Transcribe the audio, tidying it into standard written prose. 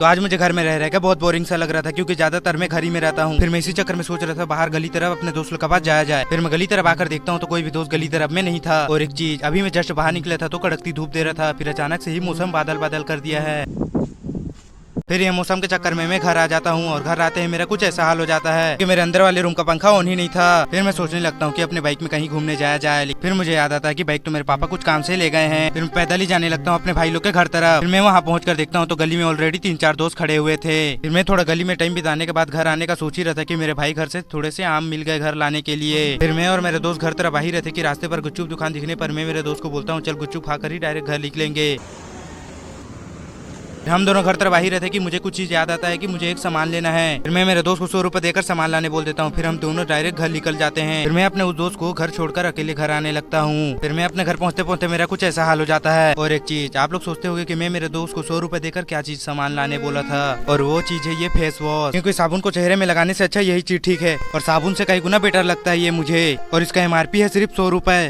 तो आज मुझे घर में रह के बहुत बोरिंग सा लग रहा था, क्योंकि ज्यादातर मैं घर ही में रहता हूँ। फिर मैं इसी चक्कर में सोच रहा था बाहर गली तरफ अपने दोस्त लोग के पास जाया जाए। फिर मैं गली तरफ आकर देखता हूँ तो कोई भी दोस्त गली तरफ में नहीं था। और एक चीज, अभी मैं जस्ट बाहर निकला था तो कड़कती धूप दे रहा था, फिर अचानक से ही मौसम बादल बादल कर दिया है। फिर ये मौसम के चक्कर में मैं घर आ जाता हूँ और घर आते ही मेरा कुछ ऐसा हाल हो जाता है कि मेरे अंदर वाले रूम का पंखा ऑन ही नहीं था। फिर मैं सोचने लगता हूँ कि अपने बाइक में कहीं घूमने जाया जाए। फिर मुझे याद आता है कि बाइक तो मेरे पापा कुछ काम से ले गए हैं। फिर मैं पैदल ही जाने लगता हूँ अपने भाई लोग के घर तरफ। फिर मैं वहाँ पहुँच कर देखता हूँ तो गली में ऑलरेडी 3-4 दोस्त खड़े हुए थे। फिर मैं थोड़ा गली में टाइम बिताने के बाद घर आने का सोच ही रहा था कि मेरे भाई घर से थोड़े से आम मिल गए घर लाने के लिए। फिर मैं और मेरे दोस्त घर तरफ आ ही रहे थे कि रास्ते पर गुपचुप दुकान दिखने पर मैं मेरे दोस्त को बोलता हूँ चल गुपचुप खाकर ही डायरेक्ट घर निकलेंगे। हम दोनों घर तरफ आ ही रहे थे कि मुझे कुछ चीज याद आता है कि मुझे एक सामान लेना है। फिर मैं मेरे दोस्त को 100 रुपए देकर सामान लाने बोल देता हूँ। फिर हम दोनों डायरेक्ट घर निकल जाते हैं। फिर मैं अपने उस दोस्त को घर छोड़कर अकेले घर आने लगता हूँ। फिर मैं अपने घर पहुँचते पहुँचते मेरा कुछ ऐसा हाल हो जाता है। और एक चीज, आप लोग सोचते होंगे कि मैं मेरे दोस्त को 100 रुपए देकर क्या चीज सामान लाने बोला था, और वो चीज है ये फेस वॉश। क्योंकि साबुन को चेहरे में लगाने से अच्छा यही चीज ठीक है, और साबुन से कई गुना बेटर लगता है ये मुझे। और इसका MRP है सिर्फ 100 रुपए।